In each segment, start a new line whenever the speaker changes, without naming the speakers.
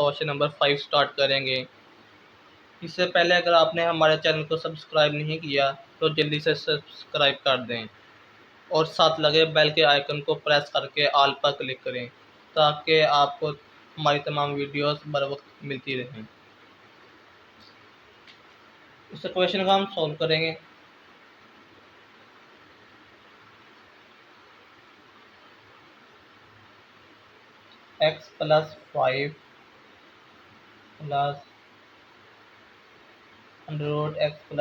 Question number 5 start करेंगे। इससे पहले अगर आपने हमारे चैनल को सब्सक्राइब नहीं किया तो जल्दी से सब्सक्राइब कर दें और साथ लगे बेल के आइकन को प्रेस करके ऑल पर क्लिक करें ताकि आपको हमारी तमाम वीडियोस बर वक्त मिलती रहें। इस क्वेश्चन का हम सॉल्व करेंगे। x + 5 plus √x +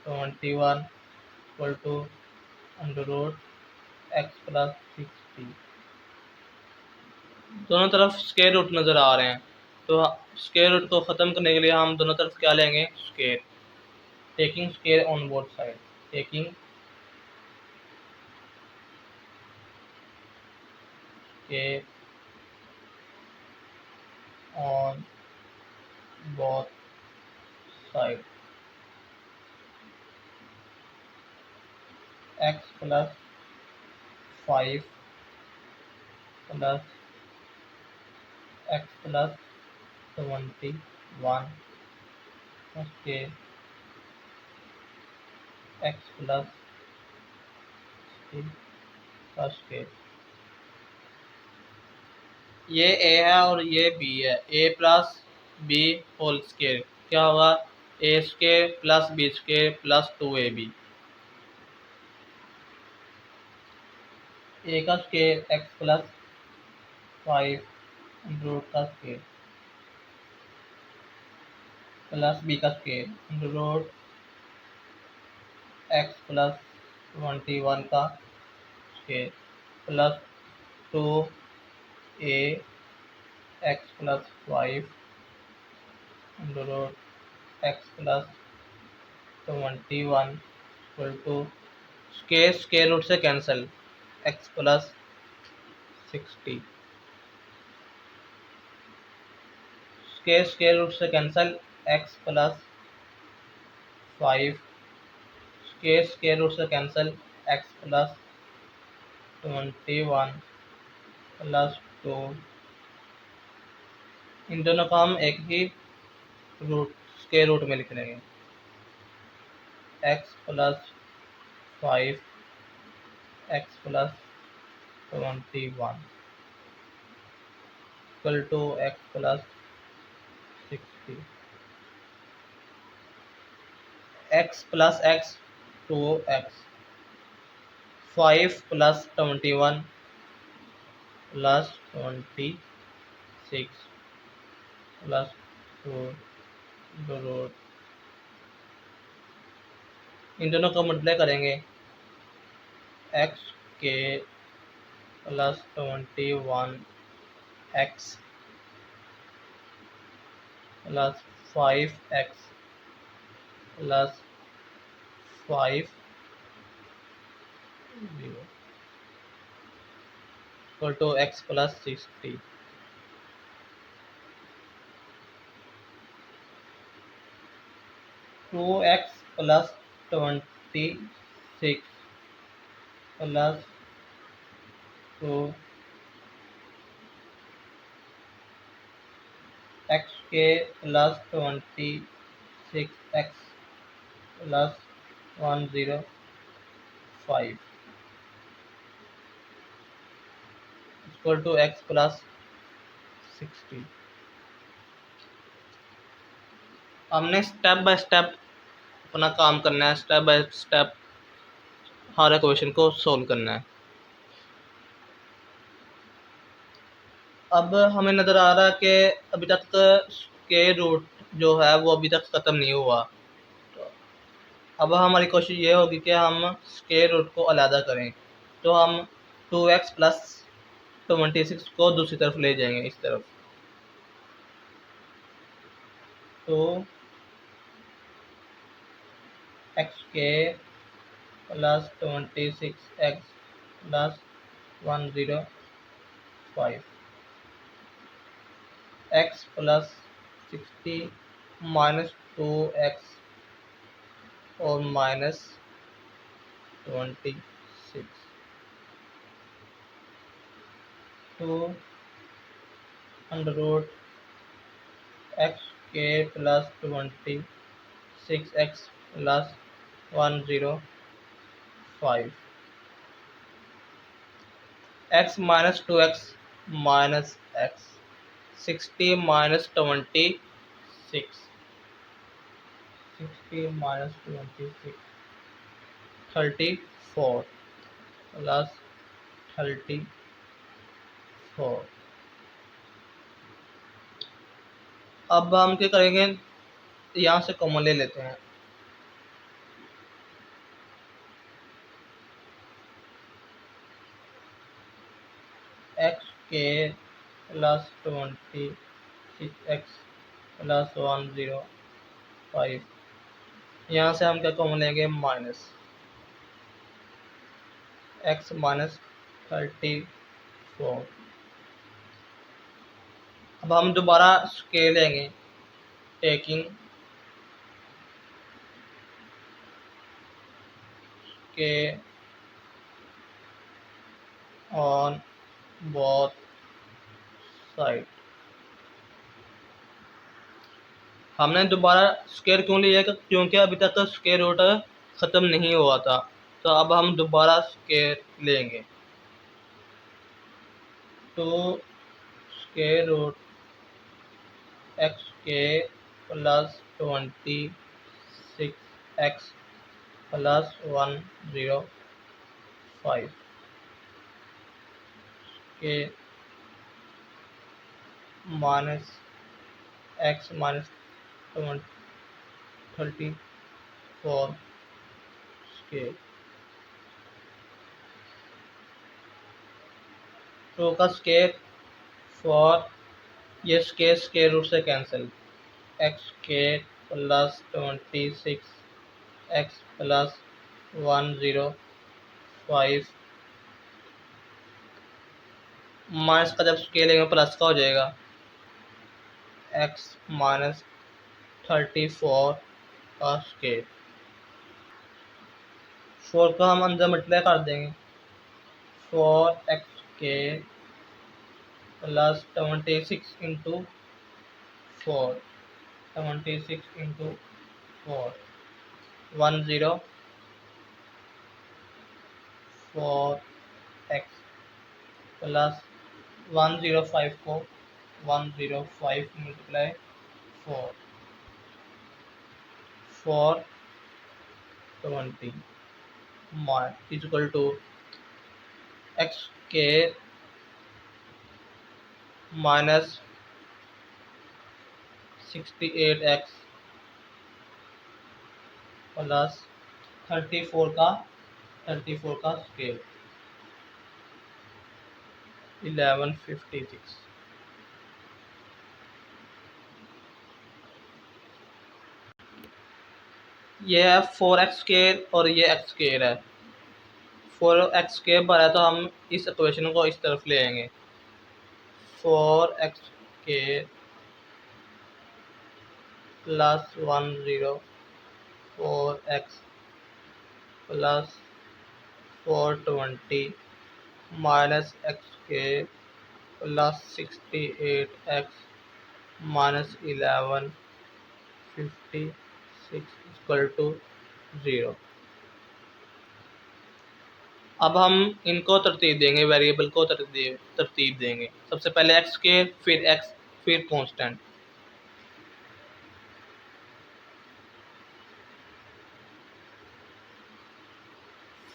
21 equal to √x + 60। दोनों तरफ स्क्वायर रूट नज़र आ रहे हैं, तो स्क्वायर रूट को ख़त्म करने के लिए हम दोनों तरफ क्या लेंगे? Square. Taking square on both side. Taking square on both side. x + 5 plus x + 21 square x + 60 का स्क्वायर। ये a है और ये b है। a + b होल स्क्वायर क्या होगा? a² + b² + 2ab। a का स्क्वायर x + 5 रूट का स्क्वायर प्लस b का स्क्वायर रूट x + 21 का स्क्वायर प्लस 2a x + 5 रूट x + 21 equal to square root से कैंसिल x + 60। स्क्वायर रूट से कैंसिल x + 5 स्क्वायर रूट से कैंसिल x + 21 + 2। इन दोनों का हम एक ही स्क्वायर रूट में लिख लेंगे। x + 5 x + 21 equal to x + 60। x + x 2x 5 + 21 + 26 + 2 root. इन दोनों को मल्टीप्लाई करेंगे। x + 21 x + 5x + 5 equal to x + 60। 2x + 26 + 2 x² + 26x + 105 equal to x + 60। हमने स्टेप बाय स्टेप अपना काम करना है, step by step her question को सोल्व करना है। अब हमें नज़र आ रहा है कि अभी तक स्क्वायर रूट जो है वो अभी तक ख़त्म नहीं हुआ। तो अब हमारी कोशिश ये होगी कि हम स्क्वायर रूट को अलहदा करें। तो हम 2x + 26 को दूसरी तरफ ले जाएंगे, इस तरफ। तो x² + 26x + 105 x + 60 - 2x और -26 तो √x एक्स के plus 26x plus 105 x minus 2x minus x 60 minus 26 34 plus 34। अब हम क्या करेंगे, यहाँ से कॉमन ले लेते हैं। एक्स के प्लस 26x प्लस 105। यहाँ से हम क्या कॉमन लेंगे, माइनस एक्स माइनस 34। अब हम दोबारा स्केल लेंगे, टेकिंग के ऑन बोथ साइड। हमने दोबारा स्क्वायर क्यों लिया, क्योंकि अभी तक स्क्वायर रूट ख़त्म नहीं हुआ था, तो अब हम दोबारा स्क्वायर लेंगे। तो स्क्वायर रूट एक्स के प्लस 26x प्लस 105 के minus x minus 34 square. Two का स्केयर फॉर, ये स्केयर स्केयर रूट से कैंसिल, एक्स के प्लस 26x प्लस 105 माइनस का जब स्केल लेंगे प्लस का हो जाएगा, एक्स माइनस 34 का स्केल। 4 का हम अंदर मल्टीप्लाई कर देंगे, 4x के plus 26 into 4, 26 into 4 104x plus 105 को 105 मल्टीप्लाई 4 420 इक्वल टू एक्स के माइनस 68x प्लस 34 का स्केल 1156। ये है 4x स्केयर और ये x स्केयर है। 4x स्केयर भरा है तो हम इस इक्वेशन को इस तरफ ले आएंगे, 4x square plus 104x plus 420 minus x square plus 68x minus 1156 equal to 0। अब हम इनको तरतीब देंगे, वेरिएबल को तरतीब देंगे। सबसे पहले एक्स स्केयर, फिर एक्स, फिर constant.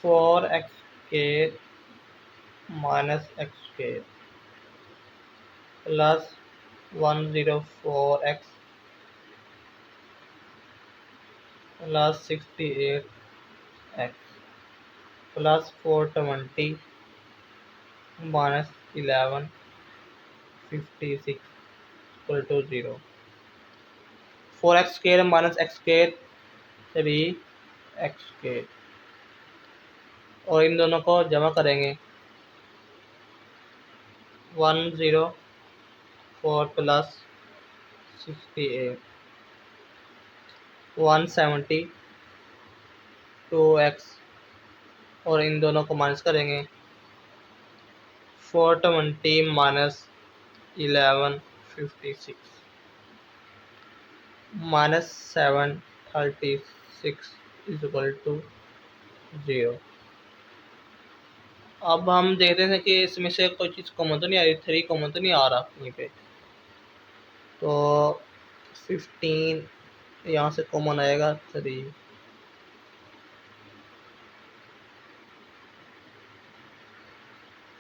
Four x square minus x square plus 104x plus 68x plus 420 minus 1156 equal to 0। 4x square minus x square 3x square, और इन दोनों को जमा करेंगे, 104 प्लस 68 172x, और इन दोनों को माइनस करेंगे, 420 माइनस 1156 -736 इज इक्वल टू 0। अब हम देखते हैं कि इसमें से कोई चीज़ कॉमन तो नहीं आ रही, 3 कॉमन तो नहीं आ रहा कहीं पे। तो 15 यहाँ से कॉमन आएगा 3,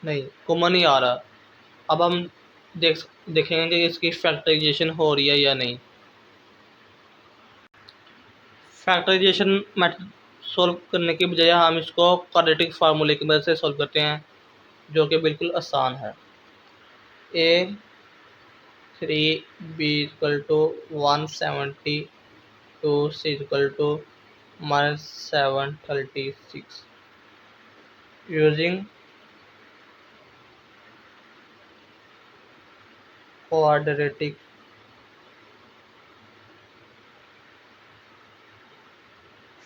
नहीं कॉमन ही आ रहा। अब हम देखेंगे कि इसकी फैक्टराइजेशन हो रही है या नहीं। फैक्टराइजेशन मेथड सॉल्व करने की बजाय हम इसको क्वाड्रेटिक फार्मूले की मदद से सॉल्व करते हैं, जो कि बिल्कुल आसान है। A 3 b equal to 172 c equal to -736 using quadratic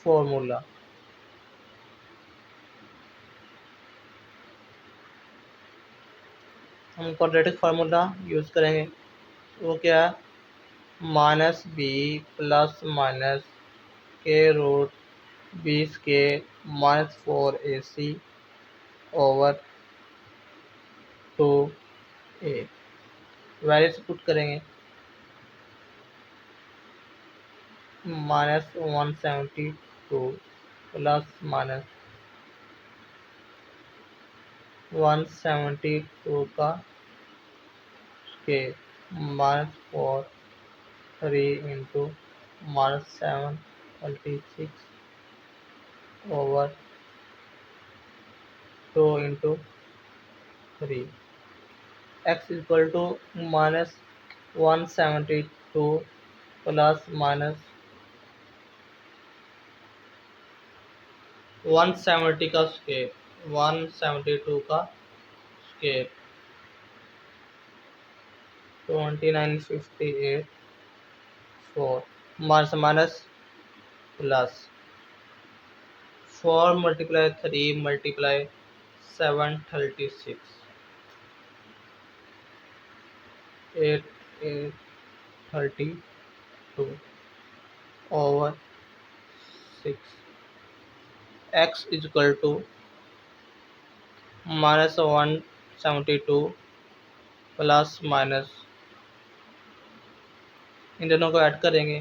formula. हम क्वाड्रेटिक फार्मूला यूज़ करेंगे, वो क्या है, -b प्लस माइनस के रूट 20 के -4ac over 2a। Values put करेंगे, -172 प्लस माइनस 172 का square -4 3 into -736 over 2 into 3। x equal to -172 plus minus 170 का स्केयर 172 का स्केयर 2958 4 minus minus plus 4 multiply 3 multiply 736 8832 over 6। x is equal to -172 plus minus, इन दोनों को ऐड करेंगे,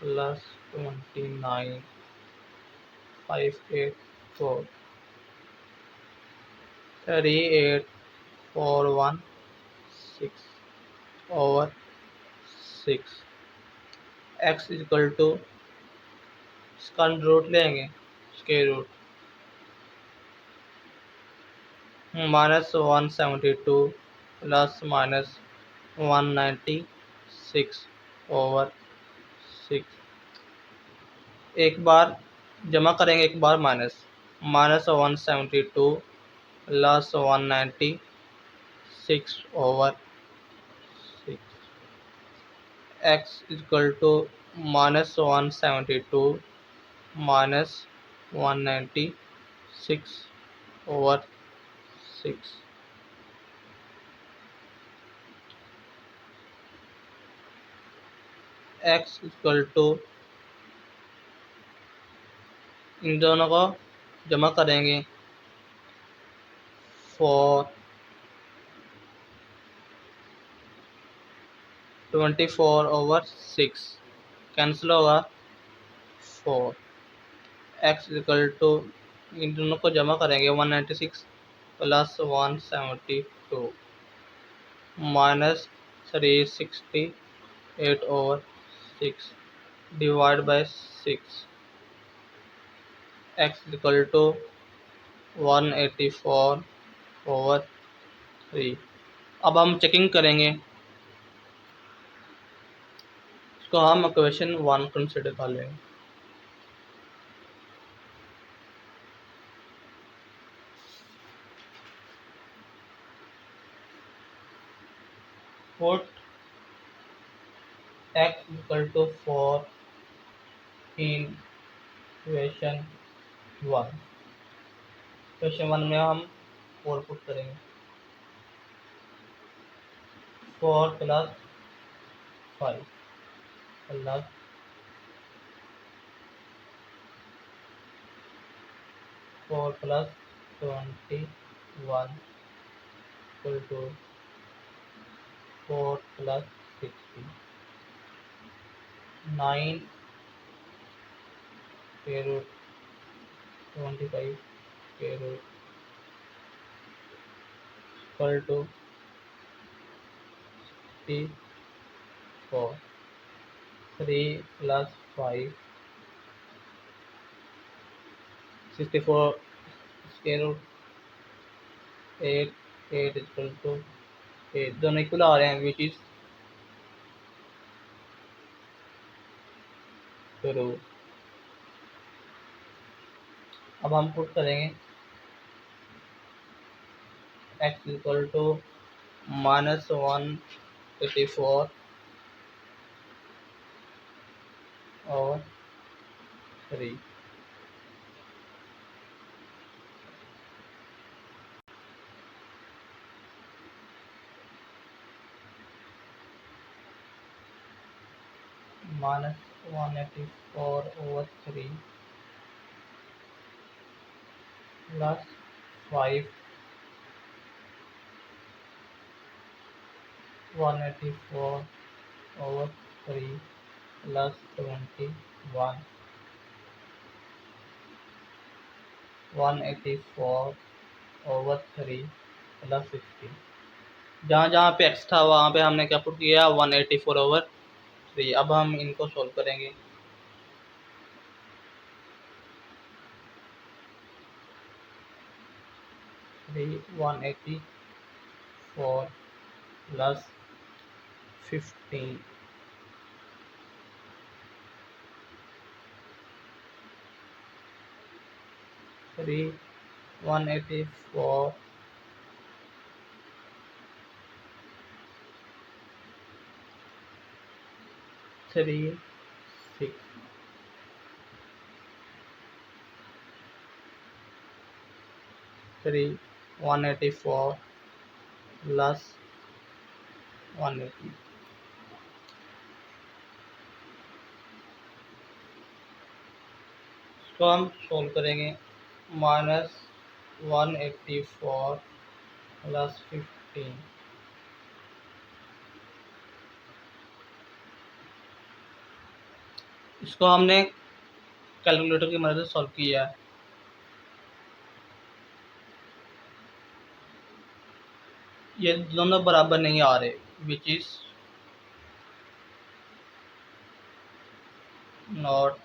plus 29584 38416 over 6। x is equal to, इसका root लेंगे, square root -172 plus minus 196 over 6। एक बार जमा करेंगे, एक बार -172 plus 196 over 6। x equal to -172 minus 196 over 6। x equal to, इन दोनों को जमा करेंगे, 4 24 ओवर 6 कैंसिल होगा 4। x इक्वल टू, इन दोनों को जमा करेंगे, 196 plus 172 minus 368 over 6 divide by 6। x equal to 184 over 3। अब हम चेकिंग करेंगे, इसको हम इक्वेशन 1 कंसिडर कर लेंगे। Put x equal to 4 in equation 1। Equation 1 में हम 4 पुट करेंगे, 4 plus 5 plus 4 plus 21 equal to 4 plus 60 9 के रूट 25 के root equal to 64 3 plus 5 64 square root 8 8 equal to 8 दोनों इक्वल आ रहे हैं विच इज ट्रू। अब हम पुट करेंगे x इक्वल टू -184 और 3 -184 over 3 plus 5 184 over 3 plus 21 184 over 3 plus 60 जहाँ जहाँ पे x था वहाँ पे हमने क्या पुट किया 184 over 3। अब हम इनको सोल्व करेंगे। 184 plus 15 184 3 6 3 184 plus 180 इसको हम सोल्व करेंगे। -184 प्लस 15 इसको हमने कैलकुलेटर की मदद से सॉल्व किया है। ये दोनों बराबर नहीं आ रहे विच इज नॉट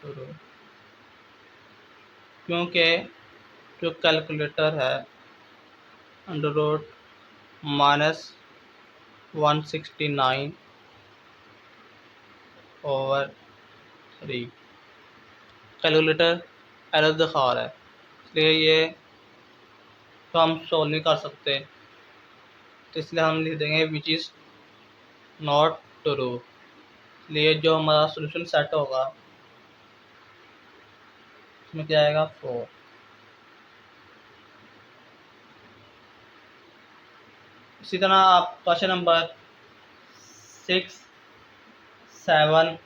ट्रू क्योंकि जो कैलकुलेटर है under root -169 over 3 calculator error दिखा रहा है, इसलिए ये तो हम सॉल्व नहीं कर सकते, तो इसलिए हम लिख देंगे विच इज़ नॉट ट्रू। इसलिए जो हमारा सोल्यूशन सेट होगा इसमें क्या आएगा 4। इसी तरह आप क्वेश्चन नंबर 6, 7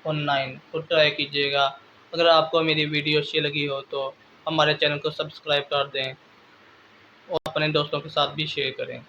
और 9 को ट्राई कीजिएगा। अगर आपको मेरी वीडियो अच्छी लगी हो तो हमारे चैनल को सब्सक्राइब कर दें और अपने दोस्तों के साथ भी शेयर करें।